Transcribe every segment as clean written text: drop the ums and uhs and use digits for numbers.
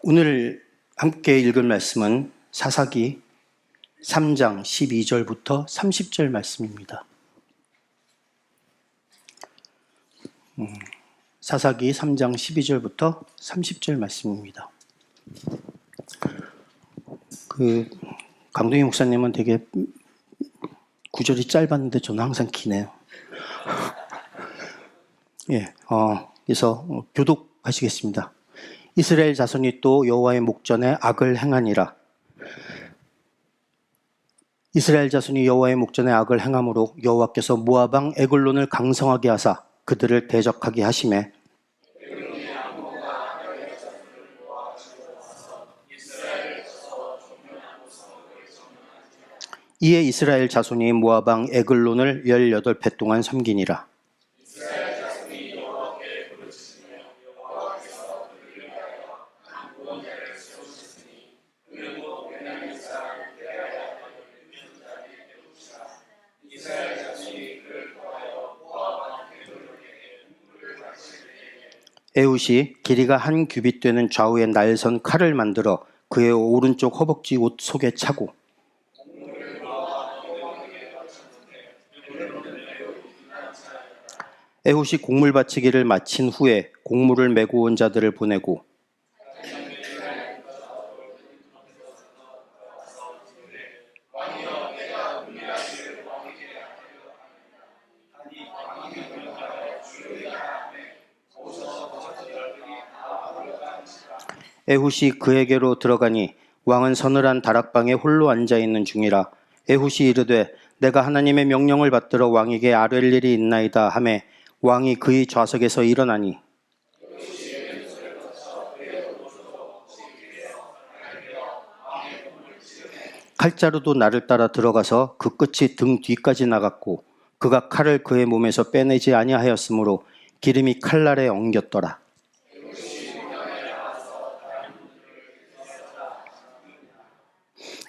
오늘 함께 읽을 말씀은 사사기 3장 12절부터 30절 말씀입니다. 사사기 3장 12절부터 30절 말씀입니다. 강동희 목사님은 되게 구절이 짧았는데 저는 항상 기네요. 그래서 교독하시겠습니다. 이스라엘 자손이 또 여호와의 목전에 악을 행하니라. 이스라엘 자손이 여호와의 목전에 악을 행함으로 여호와께서 모압 왕 에글론을 강성하게 하사 그들을 대적하게 하시매 이에 이스라엘 자손이 모압 왕 에글론을 18배 동안 섬기니라. 에훗이 길이가 한 규빗 되는 좌우에 날선 칼을 만들어 그의 오른쪽 허벅지 옷 속에 차고 에훗이 곡물 바치기를 마친 후에 곡물을 메고 온 자들을 보내고 에훗이 그에게로 들어가니 왕은 서늘한 다락방에 홀로 앉아있는 중이라. 에훗이 이르되 내가 하나님의 명령을 받들어 왕에게 아뢰 일이 있나이다 하매 왕이 그의 좌석에서 일어나니 칼자루도 나를 따라 들어가서 그 끝이 등 뒤까지 나갔고 그가 칼을 그의 몸에서 빼내지 아니하였으므로 기름이 칼날에 엉겼더라.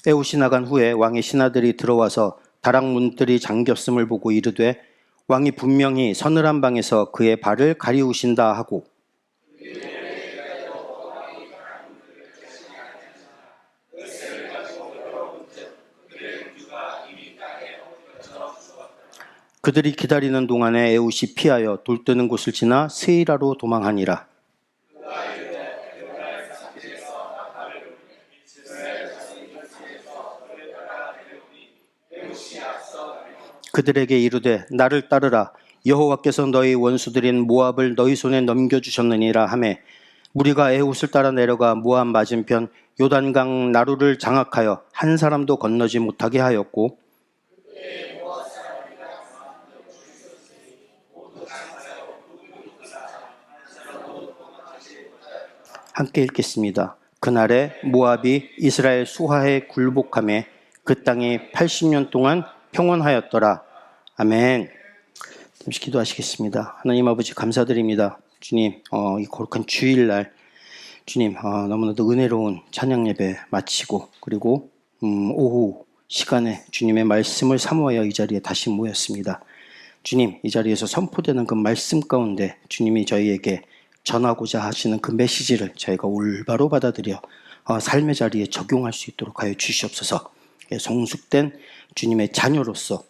에훗이 나간 후에 왕의 신하들이 들어와서 다락 문들이 잠겼음을 보고 이르되 왕이 분명히 서늘한 방에서 그의 발을 가리우신다 하고 그들이 기다리는 동안에 에훗이 피하여 돌 뜨는 곳을 지나 세이라로 도망하니라. 그들에게 이르되 나를 따르라. 여호와께서 너희 원수들인 모압을 너희 손에 넘겨주셨느니라 하매 무리가 에훗을 따라 내려가 모압 맞은편 요단강 나루를 장악하여 한 사람도 건너지 못하게 하였고 함께 읽겠습니다. 그날에 모압이 이스라엘 수하에 굴복하며 그 땅이 80년 동안 평온하였더라. 아멘. 잠시 기도하시겠습니다. 하나님 아버지 감사드립니다. 주님, 이 거룩한 주일날 주님 너무나도 은혜로운 찬양 예배 마치고 그리고 오후 시간에 주님의 말씀을 사모하여 이 자리에 다시 모였습니다. 주님, 이 자리에서 선포되는 그 말씀 가운데 주님이 저희에게 전하고자 하시는 그 메시지를 저희가 올바로 받아들여 삶의 자리에 적용할 수 있도록 하여 주시옵소서. 성숙된 주님의 자녀로서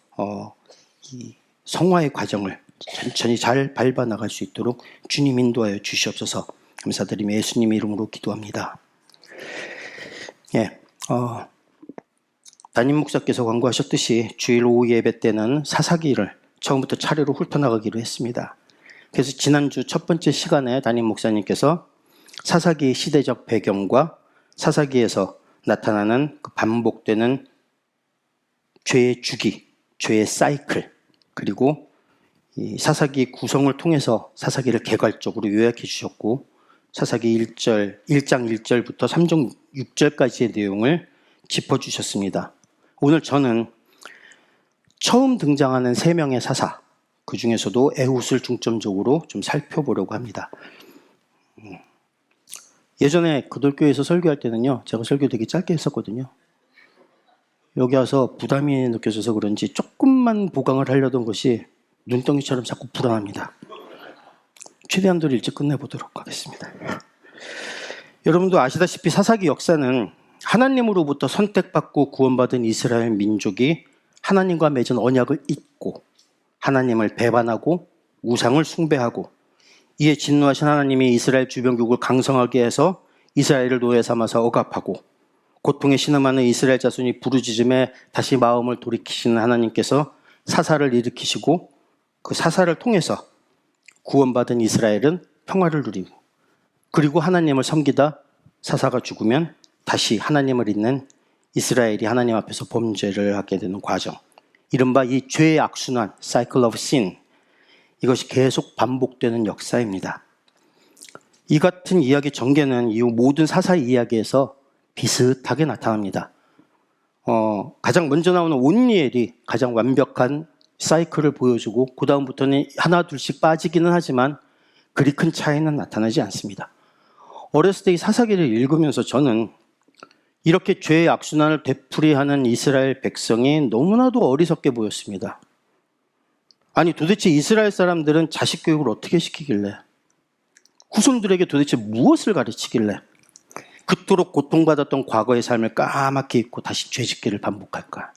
이 성화의 과정을 천천히 잘 밟아 나갈 수 있도록 주님 인도하여 주시옵소서. 감사드리며 예수님 이름으로 기도합니다. 담임 목사께서 광고하셨듯이 주일 오후 예배 때는 사사기를 처음부터 차례로 훑어나가기로 했습니다. 그래서 지난주 첫 번째 시간에 담임 목사님께서 사사기의 시대적 배경과 사사기에서 나타나는 그 반복되는 죄의 주기, 죄의 사이클, 그리고 이 사사기 구성을 통해서 사사기를 개괄적으로 요약해 주셨고 사사기 1장 1절부터 3장 6절까지의 내용을 짚어주셨습니다. 오늘 저는 처음 등장하는 3명의 사사, 그 중에서도 에훗을 중점적으로 좀 살펴보려고 합니다. 예전에 그돌교회에서 설교할 때는요, 제가 설교 되게 짧게 했었거든요. 여기 와서 부담이 느껴져서 그런지 조금만 보강을 하려던 것이 눈덩이처럼 자꾸 불어납니다. 최대한대로 일찍 끝내보도록 하겠습니다. 여러분도 아시다시피 사사기 역사는 하나님으로부터 선택받고 구원받은 이스라엘 민족이 하나님과 맺은 언약을 잊고 하나님을 배반하고 우상을 숭배하고 이에 진노하신 하나님이 이스라엘 주변국을 강성하게 해서 이스라엘을 노예 삼아서 억압하고 고통에 신음하는 이스라엘 자손이 부르짖음에 다시 마음을 돌이키시는 하나님께서 사사를 일으키시고 그 사사를 통해서 구원받은 이스라엘은 평화를 누리고 그리고 하나님을 섬기다 사사가 죽으면 다시 하나님을 잊는 이스라엘이 하나님 앞에서 범죄를 하게 되는 과정. 이른바 이 죄의 악순환, cycle of sin. 이것이 계속 반복되는 역사입니다. 이 같은 이야기 전개는 이후 모든 사사 이야기에서 비슷하게 나타납니다. 가장 먼저 나오는 온니엘이 가장 완벽한 사이클을 보여주고 그 다음부터는 하나 둘씩 빠지기는 하지만 그리 큰 차이는 나타나지 않습니다. 어렸을 때 이 사사기를 읽으면서 저는 이렇게 죄의 악순환을 되풀이하는 이스라엘 백성이 너무나도 어리석게 보였습니다. 아니 도대체 이스라엘 사람들은 자식 교육을 어떻게 시키길래 후손들에게 도대체 무엇을 가르치길래 그토록 고통받았던 과거의 삶을 까맣게 잊고 다시 죄짓기를 반복할까?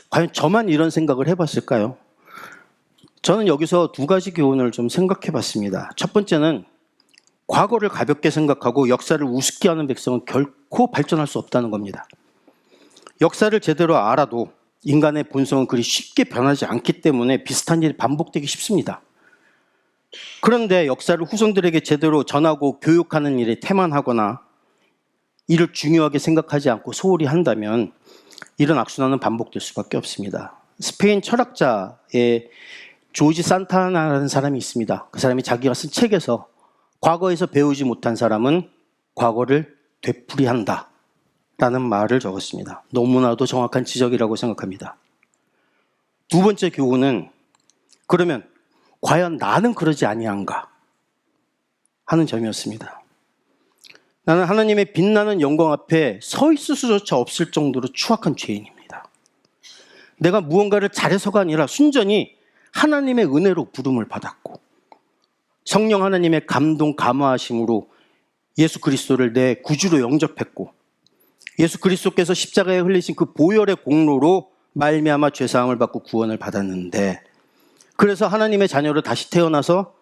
과연 저만 이런 생각을 해봤을까요? 저는 여기서 두 가지 교훈을 좀 생각해 봤습니다. 첫 번째는 과거를 가볍게 생각하고 역사를 우습게 하는 백성은 결코 발전할 수 없다는 겁니다. 역사를 제대로 알아도 인간의 본성은 그리 쉽게 변하지 않기 때문에 비슷한 일이 반복되기 쉽습니다. 그런데 역사를 후손들에게 제대로 전하고 교육하는 일에 태만하거나 이를 중요하게 생각하지 않고 소홀히 한다면 이런 악순환은 반복될 수밖에 없습니다. 스페인 철학자의 조지 산타나라는 사람이 있습니다. 그 사람이 자기가 쓴 책에서 과거에서 배우지 못한 사람은 과거를 되풀이한다 라는 말을 적었습니다. 너무나도 정확한 지적이라고 생각합니다. 두 번째 교훈은 그러면 과연 나는 그러지 아니한가 하는 점이었습니다. 나는 하나님의 빛나는 영광 앞에 서 있을 수조차 없을 정도로 추악한 죄인입니다. 내가 무언가를 잘해서가 아니라 순전히 하나님의 은혜로 부름을 받았고 성령 하나님의 감동 감화하심으로 예수 그리스도를 내 구주로 영접했고 예수 그리스도께서 십자가에 흘리신 그 보혈의 공로로 말미암아 죄사함을 받고 구원을 받았는데 그래서 하나님의 자녀로 다시 태어나서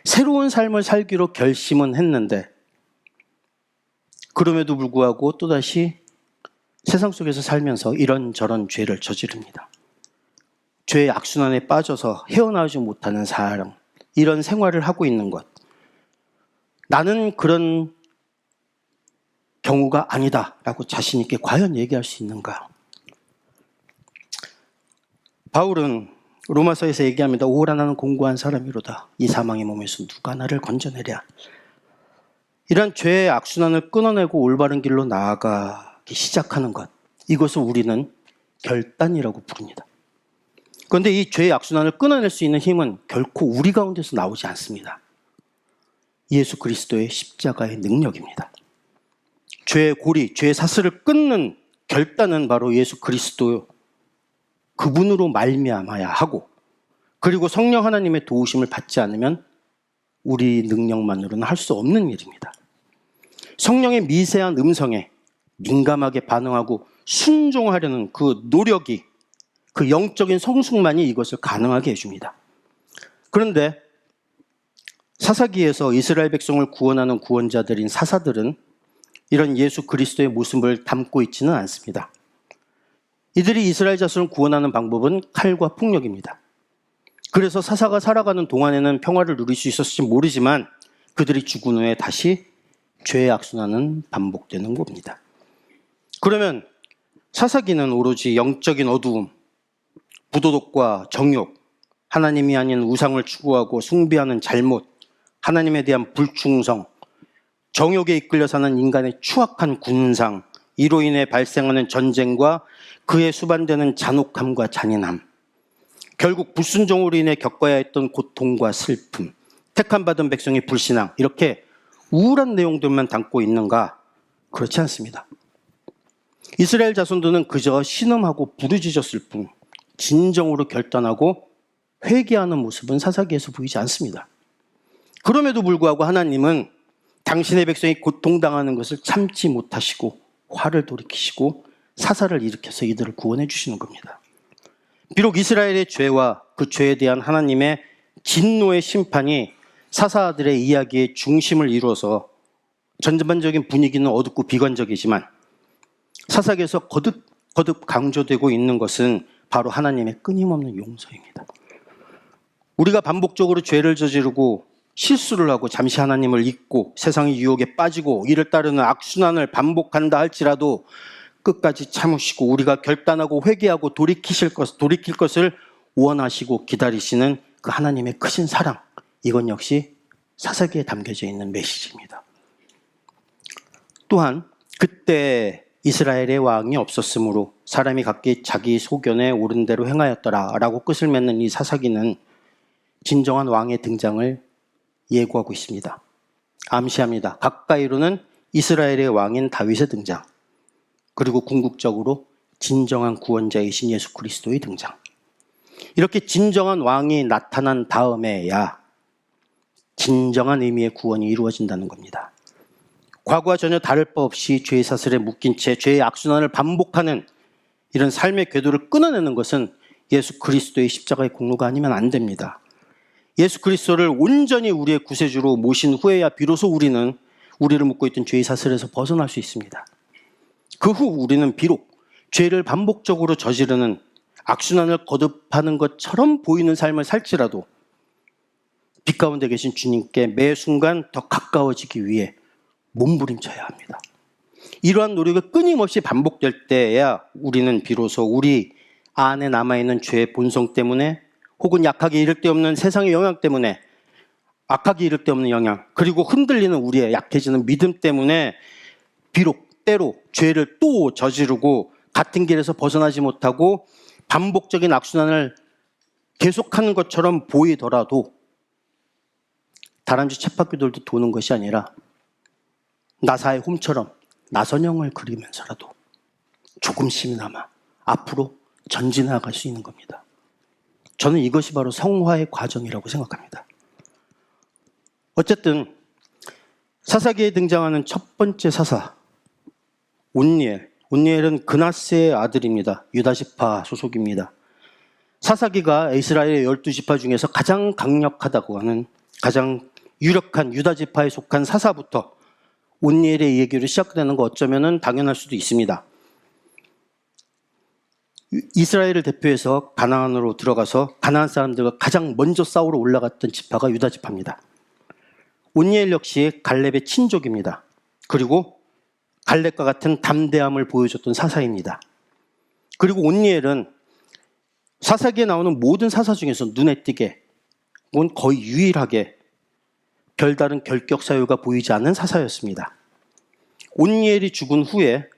새로운 삶을 살기로 결심은 했는데 그럼에도 불구하고 또다시 세상 속에서 살면서 이런저런 죄를 저지릅니다. 죄의 악순환에 빠져서 헤어나오지 못하는 사람, 이런 생활을 하고 있는 것. 나는 그런 경우가 아니다라고 자신 있게 과연 얘기할 수 있는가? 바울은 로마서에서 얘기합니다. 오호라 나는 공고한 사람이로다. 이 사망의 몸에서 누가 나를 건져내랴. 이런 죄의 악순환을 끊어내고 올바른 길로 나아가기 시작하는 것. 이것을 우리는 결단이라고 부릅니다. 그런데 이 죄의 악순환을 끊어낼 수 있는 힘은 결코 우리 가운데서 나오지 않습니다. 예수 그리스도의 십자가의 능력입니다. 죄의 고리, 죄의 사슬을 끊는 결단은 바로 예수 그리스도 그분으로 말미암아야 하고 그리고 성령 하나님의 도우심을 받지 않으면 우리 능력만으로는 할 수 없는 일입니다. 성령의 미세한 음성에 민감하게 반응하고 순종하려는 그 노력이 그 영적인 성숙만이 이것을 가능하게 해줍니다. 그런데 사사기에서 이스라엘 백성을 구원하는 구원자들인 사사들은 이런 예수 그리스도의 모습을 담고 있지는 않습니다. 이들이 이스라엘 자손을 구원하는 방법은 칼과 폭력입니다. 그래서 사사가 살아가는 동안에는 평화를 누릴 수 있었을지 모르지만 그들이 죽은 후에 다시 죄의 악순환은 반복되는 겁니다. 그러면 사사기는 오로지 영적인 어두움, 부도덕과 정욕, 하나님이 아닌 우상을 추구하고 숭배하는 잘못, 하나님에 대한 불충성, 정욕에 이끌려 사는 인간의 추악한 군상, 이로 인해 발생하는 전쟁과 그에 수반되는 잔혹함과 잔인함, 결국 불순종으로 인해 겪어야 했던 고통과 슬픔, 택함받은 백성의 불신앙, 이렇게 우울한 내용들만 담고 있는가? 그렇지 않습니다. 이스라엘 자손들은 그저 신음하고 부르짖었을 뿐 진정으로 결단하고 회개하는 모습은 사사기에서 보이지 않습니다. 그럼에도 불구하고 하나님은 당신의 백성이 고통당하는 것을 참지 못하시고 화를 돌이키시고 사사를 일으켜서 이들을 구원해 주시는 겁니다. 비록 이스라엘의 죄와 그 죄에 대한 하나님의 진노의 심판이 사사들의 이야기의 중심을 이루어서 전반적인 분위기는 어둡고 비관적이지만 사사기에서 거듭 강조되고 있는 것은 바로 하나님의 끊임없는 용서입니다. 우리가 반복적으로 죄를 저지르고 실수를 하고 잠시 하나님을 잊고 세상의 유혹에 빠지고 이를 따르는 악순환을 반복한다 할지라도 끝까지 참으시고 우리가 결단하고 회개하고 돌이킬 것을 원하시고 기다리시는 그 하나님의 크신 사랑, 이건 역시 사사기에 담겨져 있는 메시지입니다. 또한 그때 이스라엘의 왕이 없었으므로 사람이 각기 자기 소견에 옳은 대로 행하였더라 라고 끝을 맺는 이 사사기는 진정한 왕의 등장을 예고하고 있습니다. 암시합니다. 가까이로는 이스라엘의 왕인 다윗의 등장, 그리고 궁극적으로 진정한 구원자이신 예수 그리스도의 등장. 이렇게 진정한 왕이 나타난 다음에야 진정한 의미의 구원이 이루어진다는 겁니다. 과거와 전혀 다를 바 없이 죄의 사슬에 묶인 채 죄의 악순환을 반복하는 이런 삶의 궤도를 끊어내는 것은 예수 그리스도의 십자가의 공로가 아니면 안 됩니다. 예수 그리스도를 온전히 우리의 구세주로 모신 후에야 비로소 우리는 우리를 묶고 있던 죄의 사슬에서 벗어날 수 있습니다. 그 후 우리는 비록 죄를 반복적으로 저지르는 악순환을 거듭하는 것처럼 보이는 삶을 살지라도 빛 가운데 계신 주님께 매 순간 더 가까워지기 위해 몸부림쳐야 합니다. 이러한 노력이 끊임없이 반복될 때야 우리는 비로소 우리 안에 남아있는 죄의 본성 때문에 혹은 약하게 이를 데 없는 세상의 영향 때문에 악하게 이를 데 없는 영향, 그리고 흔들리는 우리의 약해지는 믿음 때문에 비록 때로 죄를 또 저지르고 같은 길에서 벗어나지 못하고 반복적인 악순환을 계속하는 것처럼 보이더라도 다람쥐 쳇바퀴돌도 도는 것이 아니라 나사의 홈처럼 나선형을 그리면서라도 조금씩이나마 앞으로 전진해갈 수 있는 겁니다. 저는 이것이 바로 성화의 과정이라고 생각합니다. 어쨌든 사사기에 등장하는 첫 번째 사사 온니엘은 그나스의 아들입니다. 유다지파 소속입니다. 사사기가 이스라엘의 12지파 중에서 가장 강력하다고 하는 가장 유력한 유다지파에 속한 사사부터 온니엘의 얘기로 시작되는 거 어쩌면 당연할 수도 있습니다. 이스라엘을 대표해서 가나안으로 들어가서 가나안 사람들과 가장 먼저 싸우러 올라갔던 지파가 유다지파입니다. 온니엘 역시 갈렙의 친족입니다. 그리고 갈렙과 같은 담대함을 보여줬던 사사입니다. 그리고 온니엘은 사사기에 나오는 모든 사사 중에서 눈에 띄게 거의 유일하게 별다른 결격 사유가 보이지 않는 사사였습니다. 온니엘이 죽은 후에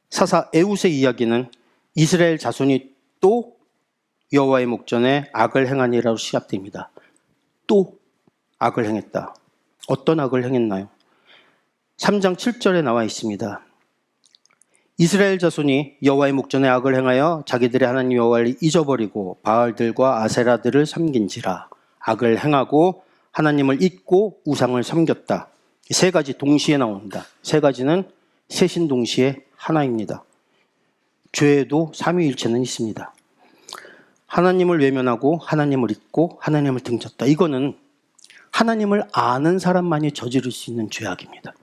사사 에훗의 이야기는 이스라엘 자손이 또 여호와의 목전에 악을 행하니라로 시작됩니다. 또 악을 행했다. 어떤 악을 행했나요? 3장 7절에 나와 있습니다. 이스라엘 자손이 여호와의 목전에 악을 행하여 자기들의 하나님 여호와를 잊어버리고 바알들과 아세라들을 섬긴지라. 악을 행하고 하나님을 잊고 우상을 섬겼다. 세 가지 동시에 나온다. 세 가지는 세신동시에 하나입니다. 죄에도 삼위일체는 있습니다. 하나님을 외면하고 하나님을 잊고 하나님을 등졌다. 이거는 하나님을 아는 사람만이 저지를 수 있는 죄악입니다.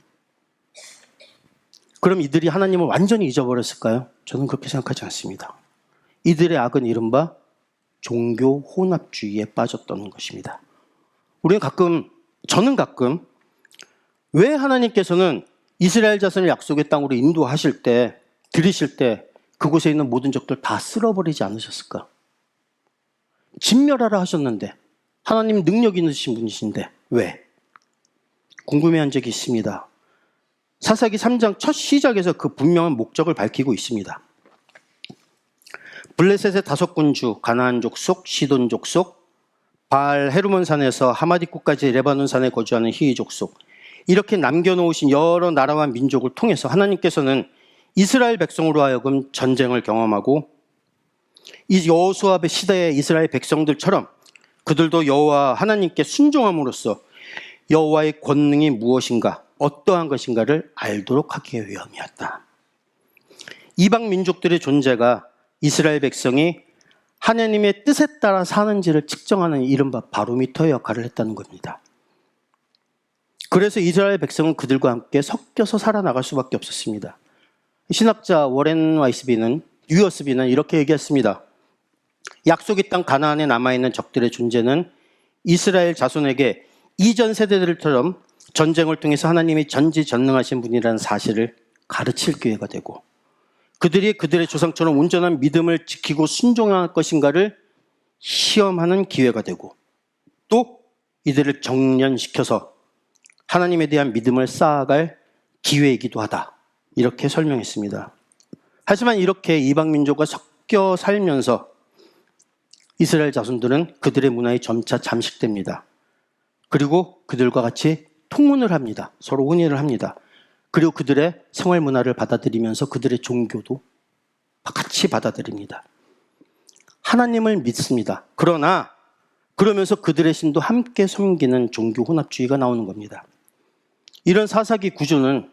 그럼 이들이 하나님을 완전히 잊어버렸을까요? 저는 그렇게 생각하지 않습니다. 이들의 악은 이른바 종교 혼합주의에 빠졌다는 것입니다. 저는 가끔 왜 하나님께서는 이스라엘 자손을 약속의 땅으로 인도하실 때, 들이실 때 그곳에 있는 모든 적들 다 쓸어버리지 않으셨을까? 진멸하라 하셨는데, 하나님 능력 있으신 분이신데 왜? 궁금해한 적이 있습니다. 사사기 3장 첫 시작에서 그 분명한 목적을 밝히고 있습니다. 블레셋의 5군주, 가나안 족속, 시돈 족속, 바알 헤르몬 산에서 하마디쿠까지 레바논 산에 거주하는 히위 족속, 이렇게 남겨놓으신 여러 나라와 민족을 통해서 하나님께서는 이스라엘 백성으로 하여금 전쟁을 경험하고 이 여호수아의 시대의 이스라엘 백성들처럼 그들도 여호와 하나님께 순종함으로써 여호와의 권능이 무엇인가, 어떠한 것인가를 알도록 하기 위함이었다. 이방 민족들의 존재가 이스라엘 백성이 하나님의 뜻에 따라 사는지를 측정하는 이른바 바로미터의 역할을 했다는 겁니다. 그래서 이스라엘 백성은 그들과 함께 섞여서 살아나갈 수밖에 없었습니다. 신학자 워렌 유어스비는 이렇게 얘기했습니다. 약속의 땅 가나안에 남아있는 적들의 존재는 이스라엘 자손에게 이전 세대들처럼 전쟁을 통해서 하나님이 전지전능하신 분이라는 사실을 가르칠 기회가 되고, 그들이 그들의 조상처럼 온전한 믿음을 지키고 순종할 것인가를 시험하는 기회가 되고, 또 이들을 정련시켜서 하나님에 대한 믿음을 쌓아갈 기회이기도 하다. 이렇게 설명했습니다. 하지만 이렇게 이방 민족과 섞여 살면서 이스라엘 자손들은 그들의 문화에 점차 잠식됩니다. 그리고 그들과 같이 통혼을 합니다. 서로 혼인을 합니다. 그리고 그들의 생활 문화를 받아들이면서 그들의 종교도 같이 받아들입니다. 하나님을 믿습니다. 그러나 그러면서 그들의 신도 함께 섬기는 종교 혼합주의가 나오는 겁니다. 이런 사사기 구조는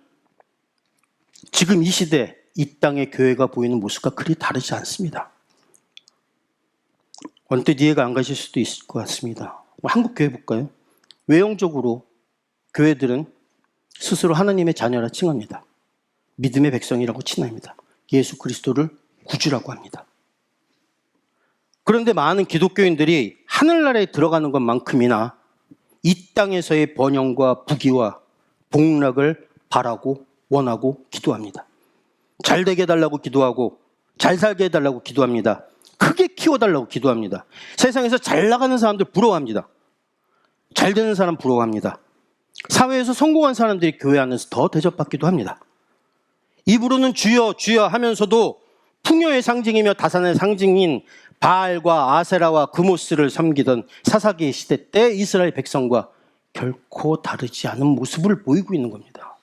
지금 이 시대 이 땅의 교회가 보이는 모습과 그리 다르지 않습니다. 언뜻 이해가 안 가실 수도 있을 것 같습니다. 한국 교회 볼까요? 외형적으로 교회들은 스스로 하나님의 자녀라 칭합니다. 믿음의 백성이라고 칭합니다. 예수 그리스도를 구주라고 합니다. 그런데 많은 기독교인들이 하늘나라에 들어가는 것만큼이나 이 땅에서의 번영과 부귀와 복락을 바라고 원하고 기도합니다. 잘 되게 해달라고 기도하고 잘 살게 해달라고 기도합니다. 크게 키워달라고 기도합니다. 세상에서 잘 나가는 사람들 부러워합니다. 잘 되는 사람 부러워합니다. 사회에서 성공한 사람들이 교회 안에서 더 대접받기도 합니다. 입으로는 주여 주여 하면서도 풍요의 상징이며 다산의 상징인 바알과 아세라와 그모스를 섬기던 사사기 시대 때 이스라엘 백성과 결코 다르지 않은 모습을 보이고 있는 겁니다.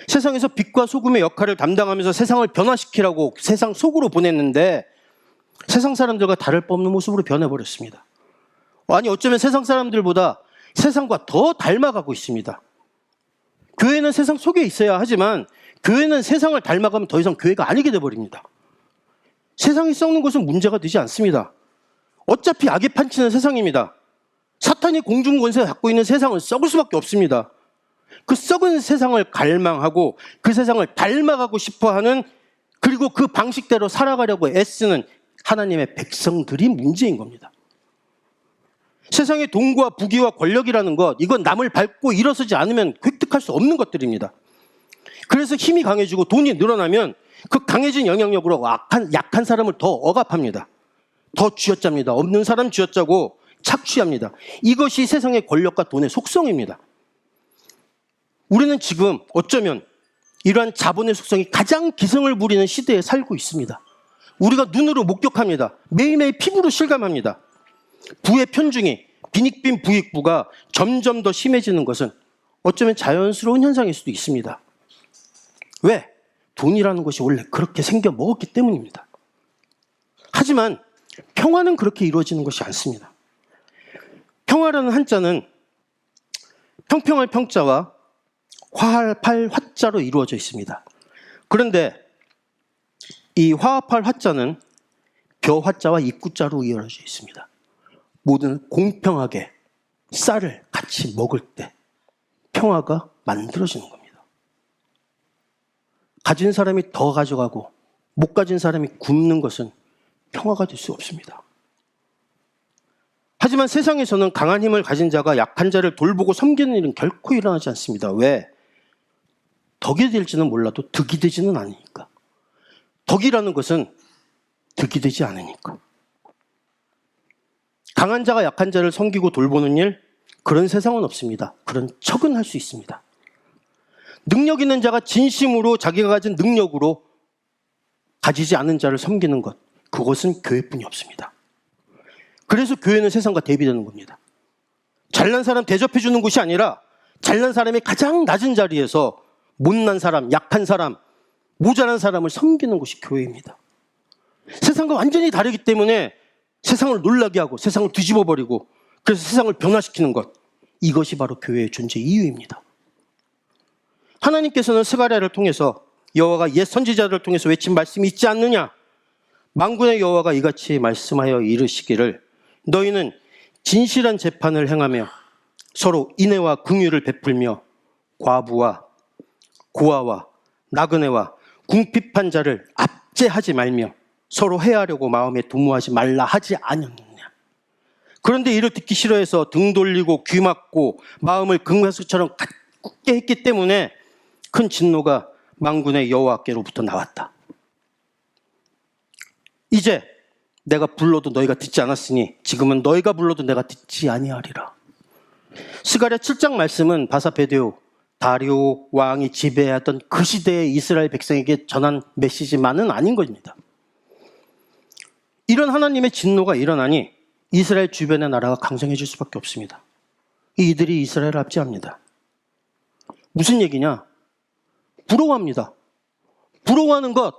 세상에서 빛과 소금의 역할을 담당하면서 세상을 변화시키라고 세상 속으로 보냈는데 세상 사람들과 다를 바 없는 모습으로 변해버렸습니다. 아니 어쩌면 세상 사람들보다 세상과 더 닮아가고 있습니다. 교회는 세상 속에 있어야 하지만 교회는 세상을 닮아가면 더 이상 교회가 아니게 돼버립니다. 세상이 썩는 것은 문제가 되지 않습니다. 어차피 악에 판치는 세상입니다. 사탄이 공중권세 갖고 있는 세상은 썩을 수밖에 없습니다. 그 썩은 세상을 갈망하고 그 세상을 닮아가고 싶어하는, 그리고 그 방식대로 살아가려고 애쓰는 하나님의 백성들이 문제인 겁니다. 세상의 돈과 부귀와 권력이라는 것, 이건 남을 밟고 일어서지 않으면 획득할 수 없는 것들입니다. 그래서 힘이 강해지고 돈이 늘어나면 그 강해진 영향력으로 약한 사람을 더 억압합니다. 더 쥐어짭니다. 없는 사람 쥐어짜고 착취합니다. 이것이 세상의 권력과 돈의 속성입니다. 우리는 지금 어쩌면 이러한 자본의 속성이 가장 기승을 부리는 시대에 살고 있습니다. 우리가 눈으로 목격합니다. 매일매일 피부로 실감합니다. 부의 편중이, 빈익빈 부익부가 점점 더 심해지는 것은 어쩌면 자연스러운 현상일 수도 있습니다. 왜? 돈이라는 것이 원래 그렇게 생겨 먹었기 때문입니다. 하지만 평화는 그렇게 이루어지는 것이 않습니다. 평화라는 한자는 평평할 평자와 화합할 화자로 이루어져 있습니다. 그런데 이 화합할 화자는 벼 화자와 입구자로 이루어져 있습니다. 모든 공평하게 쌀을 같이 먹을 때 평화가 만들어지는 겁니다. 가진 사람이 더 가져가고 못 가진 사람이 굶는 것은 평화가 될 수 없습니다. 하지만 세상에서는 강한 힘을 가진 자가 약한 자를 돌보고 섬기는 일은 결코 일어나지 않습니다. 왜? 덕이 될지는 몰라도 득이 되지는 않으니까. 덕이라는 것은 득이 되지 않으니까. 강한 자가 약한 자를 섬기고 돌보는 일, 그런 세상은 없습니다. 그런 척은 할 수 있습니다. 능력 있는 자가 진심으로 자기가 가진 능력으로 가지지 않은 자를 섬기는 것, 그것은 교회뿐이 없습니다. 그래서 교회는 세상과 대비되는 겁니다. 잘난 사람 대접해 주는 곳이 아니라 잘난 사람이 가장 낮은 자리에서 못난 사람, 약한 사람, 모자란 사람을 섬기는 것이 교회입니다. 세상과 완전히 다르기 때문에 세상을 놀라게 하고 세상을 뒤집어 버리고 그래서 세상을 변화시키는 것, 이것이 바로 교회의 존재 이유입니다. 하나님께서는 스가랴를 통해서 여호와가 옛 선지자들을 통해서 외친 말씀이 있지 않느냐? 만군의 여호와가 이같이 말씀하여 이르시기를 너희는 진실한 재판을 행하며 서로 인애와 긍휼을 베풀며 과부와 고아와 나그네와 궁핍한 자를 압제하지 말며 서로 해하려고 마음에 도모하지 말라 하지 않았느냐. 그런데 이를 듣기 싫어해서 등 돌리고 귀 막고 마음을 금가수처럼 굳게 했기 때문에 큰 진노가 만군의 여호와께로부터 나왔다. 이제 내가 불러도 너희가 듣지 않았으니 지금은 너희가 불러도 내가 듣지 아니하리라. 스가랴 7장 말씀은 바사베데오 다리오 왕이 지배하던 그 시대의 이스라엘 백성에게 전한 메시지만은 아닌 것입니다. 이런 하나님의 진노가 일어나니 이스라엘 주변의 나라가 강성해질 수밖에 없습니다. 이들이 이스라엘을 압제합니다. 무슨 얘기냐? 부러워합니다. 부러워하는 것,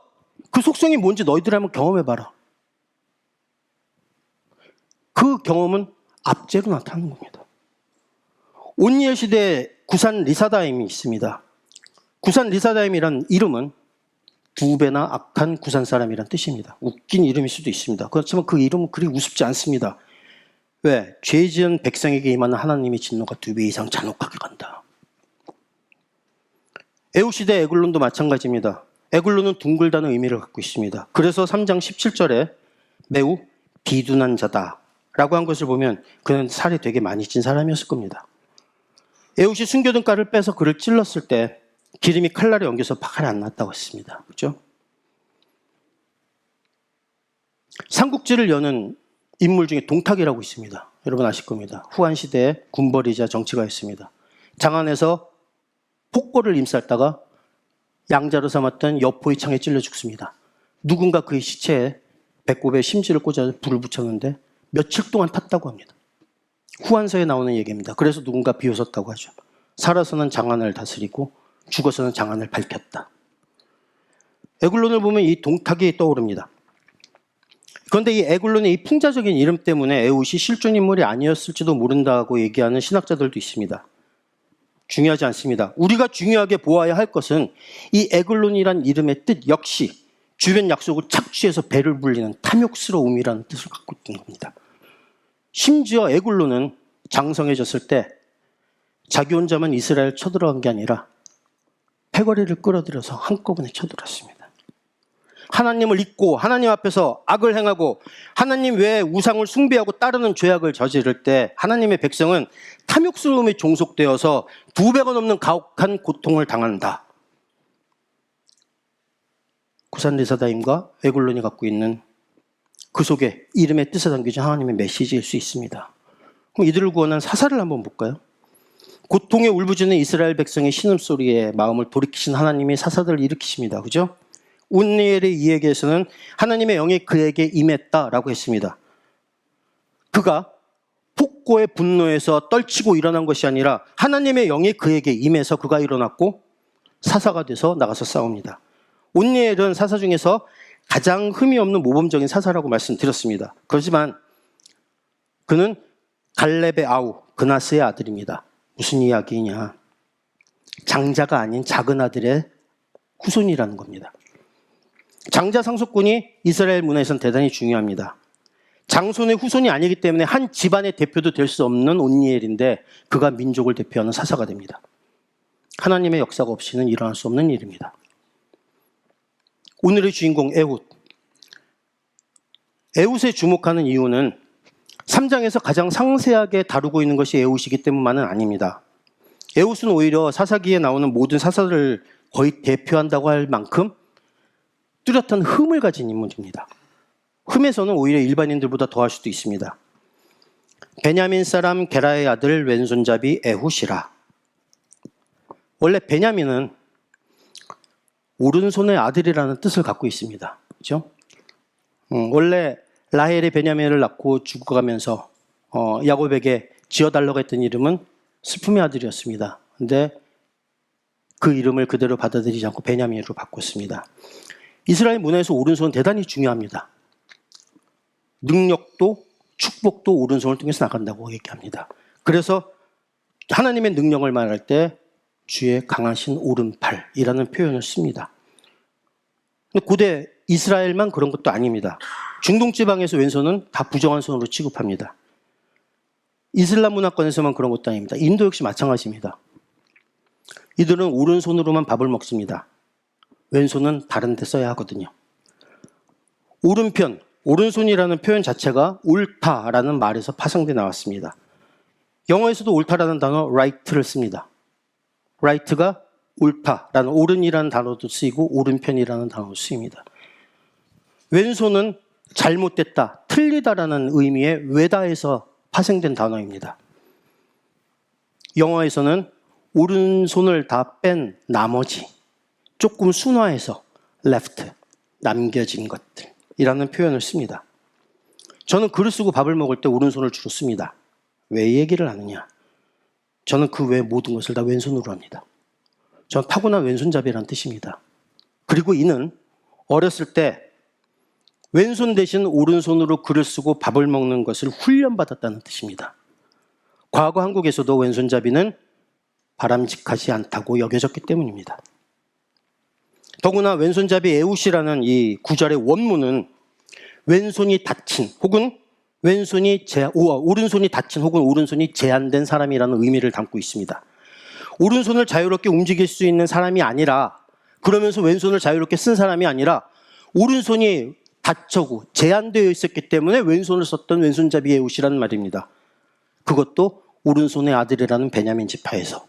그 속성이 뭔지 너희들이 한번 경험해봐라. 그 경험은 압제로 나타나는 겁니다. 온니엘 시대에 구산 리사다임이 있습니다. 구산 리사다임이란 이름은 두 배나 악한 구산 사람이란 뜻입니다. 웃긴 이름일 수도 있습니다. 그렇지만 그 이름은 그리 우습지 않습니다. 왜? 죄 지은 백성에게 임하는 하나님의 진노가 2배 이상 잔혹하게 간다. 에웃시대 에글론도 마찬가지입니다. 에글론은 둥글다는 의미를 갖고 있습니다. 그래서 3장 17절에 매우 비둔한 자다라고 한 것을 보면 그는 살이 되게 많이 찐 사람이었을 겁니다. 에웃이 숨겨둔 깔을 빼서 그를 찔렀을 때 기름이 칼날에 엉겨서 칼이 안 났다고 했습니다. 그렇죠? 삼국지를 여는 인물 중에 동탁이라고 있습니다. 여러분 아실 겁니다. 후한 시대의 군벌이자 정치가였습니다. 장안에서 폭거를 임살다가 양자로 삼았던 여포의 창에 찔려 죽습니다. 누군가 그의 시체에 배꼽에 심지를 꽂아 불을 붙였는데 며칠 동안 탔다고 합니다. 후한서에 나오는 얘기입니다. 그래서 누군가 비웃었다고 하죠. 살아서는 장안을 다스리고 죽어서는 장안을 밝혔다. 에글론을 보면 이 동탁이 떠오릅니다. 그런데 이 에글론의 이 풍자적인 이름 때문에 에웃이 실존 인물이 아니었을지도 모른다고 얘기하는 신학자들도 있습니다. 중요하지 않습니다. 우리가 중요하게 보아야 할 것은 이 에글론이란 이름의 뜻 역시 주변 약속을 착취해서 배를 불리는 탐욕스러움이라는 뜻을 갖고 있는 겁니다. 심지어 에글론은 장성해졌을 때 자기 혼자만 이스라엘 쳐들어간 게 아니라 패거리를 끌어들여서 한꺼번에 쳐들었습니다. 하나님을 잊고 하나님 앞에서 악을 행하고 하나님 외에 우상을 숭배하고 따르는 죄악을 저지를 때 하나님의 백성은 탐욕스러움에 종속되어서 2배가 넘는 가혹한 고통을 당한다. 구산 리사다임과 에글론이 갖고 있는 그 속에 이름의 뜻에 담겨진 하나님의 메시지일 수 있습니다. 그럼 이들을 구원한 사사를 한번 볼까요? 고통에 울부짖는 이스라엘 백성의 신음소리에 마음을 돌이키신 하나님이 사사들을 일으키십니다. 그죠? 온니엘의 이야기에서는 하나님의 영이 그에게 임했다라고 했습니다. 그가 폭고의 분노에서 떨치고 일어난 것이 아니라 하나님의 영이 그에게 임해서 그가 일어났고 사사가 돼서 나가서 싸웁니다. 온니엘은 사사 중에서 가장 흠이 없는 모범적인 사사라고 말씀드렸습니다. 그렇지만 그는 갈렙의 아우 그나스의 아들입니다. 무슨 이야기냐? 장자가 아닌 작은 아들의 후손이라는 겁니다. 장자 상속군이 이스라엘 문화에서는 대단히 중요합니다. 장손의 후손이 아니기 때문에 한 집안의 대표도 될 수 없는 온니엘인데 그가 민족을 대표하는 사사가 됩니다. 하나님의 역사가 없이는 일어날 수 없는 일입니다. 오늘의 주인공 에웃. 에웃에 주목하는 이유는 3장에서 가장 상세하게 다루고 있는 것이 에웃이기 때문만은 아닙니다. 에웃은 오히려 사사기에 나오는 모든 사사들을 거의 대표한다고 할 만큼 뚜렷한 흠을 가진 인물입니다. 흠에서는 오히려 일반인들보다 더할 수도 있습니다. 베냐민 사람 게라의 아들 왼손잡이 에훗이라. 원래 베냐민은 오른손의 아들이라는 뜻을 갖고 있습니다. 그렇죠? 원래 라헬이 베냐민을 낳고 죽어가면서 야곱에게 지어달라고 했던 이름은 슬픔의 아들이었습니다. 그런데 그 이름을 그대로 받아들이지 않고 베냐민으로 바꿨습니다. 이스라엘 문화에서 오른손은 대단히 중요합니다. 능력도 축복도 오른손을 통해서 나간다고 얘기합니다. 그래서 하나님의 능력을 말할 때 주의 강하신 오른팔이라는 표현을 씁니다. 근데 고대 이스라엘만 그런 것도 아닙니다. 중동 지방에서 왼손은 다 부정한 손으로 취급합니다. 이슬람 문화권에서만 그런 것도 아닙니다. 인도 역시 마찬가지입니다. 이들은 오른손으로만 밥을 먹습니다. 왼손은 다른 데 써야 하거든요. 오른편, 오른손이라는 표현 자체가 옳다라는 말에서 파생돼 나왔습니다. 영어에서도 옳다라는 단어 right를 씁니다. right가 옳다라는 옳은이라는 단어도 쓰이고 오른편이라는 단어도 쓰입니다. 왼손은 잘못됐다, 틀리다라는 의미의 외다에서 파생된 단어입니다. 영어에서는 오른손을 다 뺀 나머지 조금 순화해서 left, 남겨진 것들이라는 표현을 씁니다. 저는 글을 쓰고 밥을 먹을 때 오른손을 주로 씁니다. 왜 이 얘기를 하느냐? 저는 그 외 모든 것을 다 왼손으로 합니다. 저는 타고난 왼손잡이라는 뜻입니다. 그리고 이는 어렸을 때 왼손 대신 오른손으로 글을 쓰고 밥을 먹는 것을 훈련받았다는 뜻입니다. 과거 한국에서도 왼손잡이는 바람직하지 않다고 여겨졌기 때문입니다. 더구나 왼손잡이 에웃이라는 이 구절의 원문은 왼손이 다친 혹은 오른손이 다친 혹은 오른손이 제한된 사람이라는 의미를 담고 있습니다. 오른손을 자유롭게 움직일 수 있는 사람이 아니라, 그러면서 왼손을 자유롭게 쓴 사람이 아니라 오른손이 다쳐고 제한되어 있었기 때문에 왼손을 썼던 왼손잡이 에웃이라는 말입니다. 그것도 오른손의 아들이라는 베냐민 지파에서.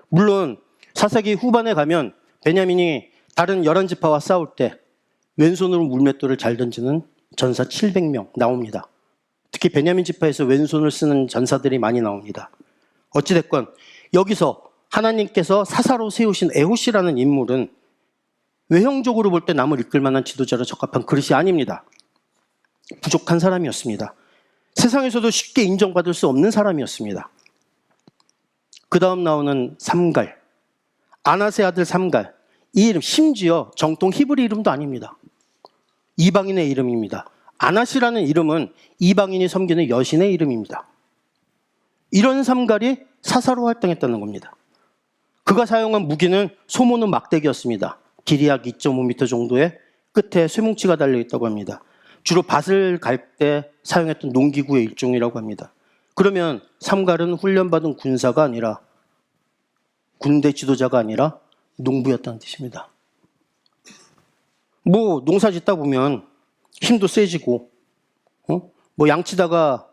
물론 사사기 후반에 가면 베냐민이 다른 11지파와 싸울 때 왼손으로 물맷돌을 잘 던지는 전사 700명 나옵니다. 특히 베냐민 지파에서 왼손을 쓰는 전사들이 많이 나옵니다. 어찌됐건 여기서 하나님께서 사사로 세우신 에훗이라는 인물은 외형적으로 볼 때 남을 이끌 만한 지도자로 적합한 그릇이 아닙니다. 부족한 사람이었습니다. 세상에서도 쉽게 인정받을 수 없는 사람이었습니다. 그 다음 나오는 삼갈, 아낫의 아들 삼갈, 이 이름 심지어 정통 히브리 이름도 아닙니다. 이방인의 이름입니다. 아낫이라는 이름은 이방인이 섬기는 여신의 이름입니다. 이런 삼갈이 사사로 활동했다는 겁니다. 그가 사용한 무기는 소모는 막대기였습니다. 길이 약 2.5m 정도의 끝에 쇠뭉치가 달려있다고 합니다. 주로 밭을 갈 때 사용했던 농기구의 일종이라고 합니다. 그러면 삼갈은 훈련받은 군사가 아니라, 군대 지도자가 아니라 농부였다는 뜻입니다. 뭐 농사 짓다 보면 힘도 세지고 뭐 양치다가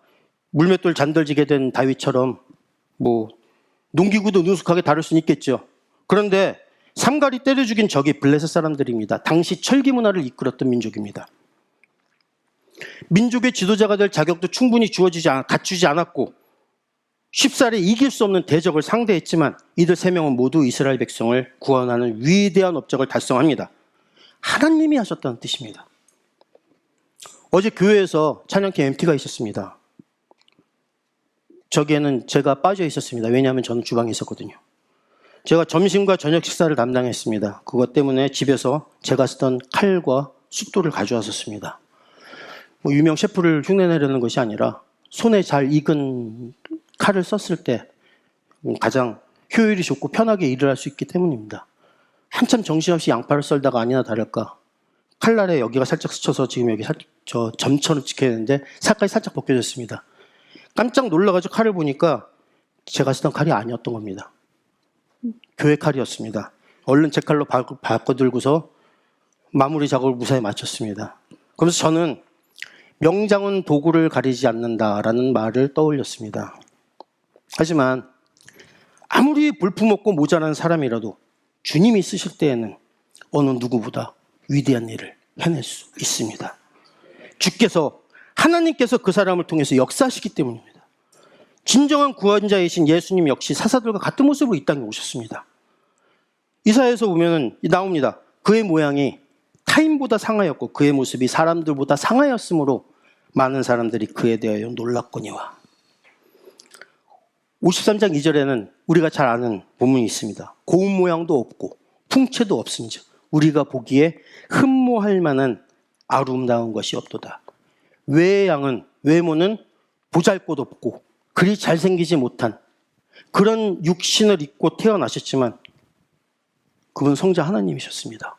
물맷돌 잔덜지게 된 다윗처럼 뭐 농기구도 능숙하게 다룰 수는 있겠죠. 그런데 삼갈이 때려 죽인 적이 블레셋 사람들입니다. 당시 철기 문화를 이끌었던 민족입니다. 민족의 지도자가 될 자격도 충분히 갖추지 않았고 쉽사리 이길 수 없는 대적을 상대했지만 이들 3명은 모두 이스라엘 백성을 구원하는 위대한 업적을 달성합니다. 하나님이 하셨다는 뜻입니다. 어제 교회에서 찬양팀 MT가 있었습니다. 저기에는 제가 빠져 있었습니다. 왜냐하면 저는 주방에 있었거든요. 제가 점심과 저녁 식사를 담당했습니다. 그것 때문에 집에서 제가 쓰던 칼과 숫돌을 가져왔었습니다. 뭐 유명 셰프를 흉내내려는 것이 아니라 손에 잘 익은 칼을 썼을 때 가장 효율이 좋고 편하게 일을 할 수 있기 때문입니다. 한참 정신없이 양파를 썰다가 아니나 다를까 칼날에 여기가 살짝 스쳐서 지금 여기 저 점처럼 찍혀야 되는데 살까지 살짝 벗겨졌습니다. 깜짝 놀라가지고 칼을 보니까 제가 쓰던 칼이 아니었던 겁니다. 교회 칼이었습니다. 얼른 제 칼로 바꿔들고서 마무리 작업을 무사히 마쳤습니다. 그러면서 저는 명장은 도구를 가리지 않는다라는 말을 떠올렸습니다. 하지만 아무리 볼품없고 모자란 사람이라도 주님이 쓰실 때에는 어느 누구보다 위대한 일을 해낼 수 있습니다. 주께서, 하나님께서 그 사람을 통해서 역사하시기 때문입니다. 진정한 구원자이신 예수님 역시 사사들과 같은 모습으로 이 땅에 오셨습니다. 이사야에서 보면 나옵니다. 그의 모양이 타인보다 상하였고 그의 모습이 사람들보다 상하였으므로 많은 사람들이 그에 대하여 놀랐거니와. 53장 2절에는 우리가 잘 아는 본문이 있습니다. 고운 모양도 없고 풍채도 없은즉 우리가 보기에 흠모할 만한 아름다운 것이 없도다. 외모는 보잘것없고 그리 잘생기지 못한 그런 육신을 입고 태어나셨지만 그분 성자 하나님이셨습니다.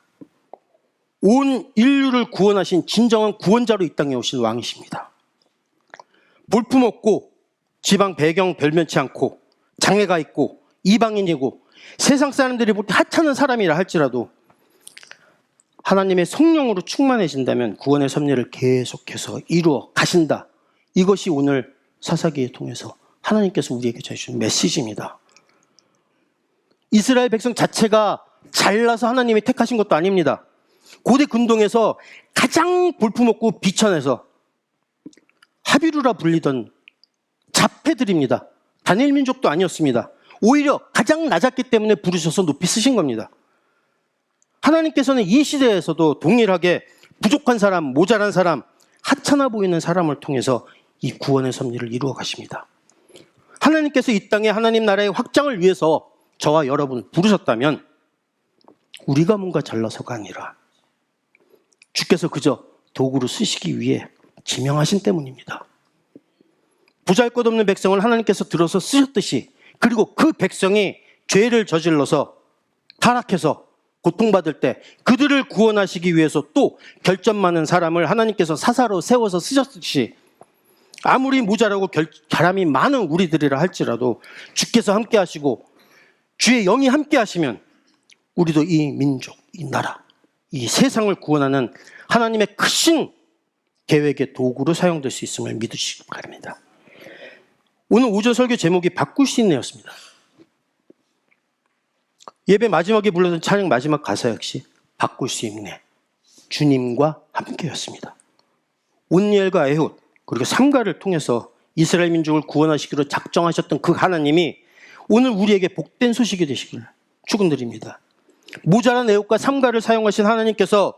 온 인류를 구원하신 진정한 구원자로 이 땅에 오신 왕이십니다. 볼품없고 지방 배경 별면치 않고 장애가 있고 이방인이고 세상 사람들이 볼 때 하찮은 사람이라 할지라도 하나님의 성령으로 충만해진다면 구원의 섭리를 계속해서 이루어 가신다. 이것이 오늘 사사기를 통해서 하나님께서 우리에게 전해주신 메시지입니다. 이스라엘 백성 자체가 잘나서 하나님이 택하신 것도 아닙니다. 고대 근동에서 가장 볼품없고 비천해서 하비루라 불리던 자폐들입니다. 다니엘 민족도 아니었습니다. 오히려 가장 낮았기 때문에 부르셔서 높이 쓰신 겁니다. 하나님께서는 이 시대에서도 동일하게 부족한 사람, 모자란 사람, 하찮아 보이는 사람을 통해서 이 구원의 섭리를 이루어 가십니다. 하나님께서 이 땅에 하나님 나라의 확장을 위해서 저와 여러분 부르셨다면 우리가 뭔가 잘나서가 아니라 주께서 그저 도구로 쓰시기 위해 지명하신 때문입니다. 보잘것없는 백성을 하나님께서 들어서 쓰셨듯이, 그리고 그 백성이 죄를 저질러서 타락해서 고통받을 때 그들을 구원하시기 위해서 또 결점 많은 사람을 하나님께서 사사로 세워서 쓰셨듯이, 아무리 모자라고 결함이 많은 우리들이라 할지라도 주께서 함께 하시고 주의 영이 함께 하시면 우리도 이 민족, 이 나라, 이 세상을 구원하는 하나님의 크신 계획의 도구로 사용될 수 있음을 믿으시기 바랍니다. 오늘 오전 설교 제목이 바꿀 수 있네였습니다. 예배 마지막에 불렀던 찬양 마지막 가사 역시 바꿀 수 있네, 주님과 함께였습니다. 온니엘과 에훗 그리고 삼가를 통해서 이스라엘 민족을 구원하시기로 작정하셨던 그 하나님이 오늘 우리에게 복된 소식이 되시기를 축원드립니다. 모자란 에훗과 삼가를 사용하신 하나님께서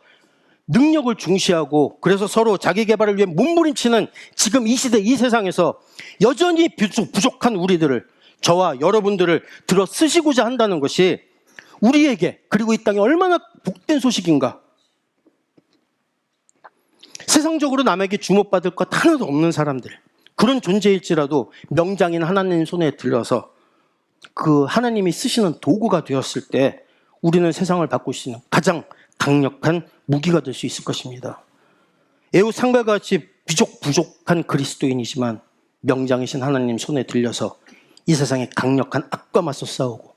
능력을 중시하고 그래서 서로 자기 개발을 위해 몸부림치는 지금 이 시대 이 세상에서 여전히 부족한 우리들을, 저와 여러분들을 들어 쓰시고자 한다는 것이 우리에게, 그리고 이 땅에 얼마나 복된 소식인가. 세상적으로 남에게 주목받을 것 하나도 없는 사람들, 그런 존재일지라도 명장인 하나님 손에 들려서 그 하나님이 쓰시는 도구가 되었을 때 우리는 세상을 바꿀 수 있는 가장 강력한 무기가 될 수 있을 것입니다. 에훗 삼가와 같이 부족한 그리스도인이지만 명장이신 하나님 손에 들려서 이 세상에 강력한 악과 맞서 싸우고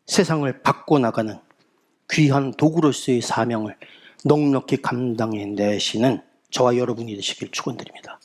세상을 바꿔나가는 귀한 도구로서의 사명을 넉넉히 감당해내시는 저와 여러분이 되시길 축원드립니다.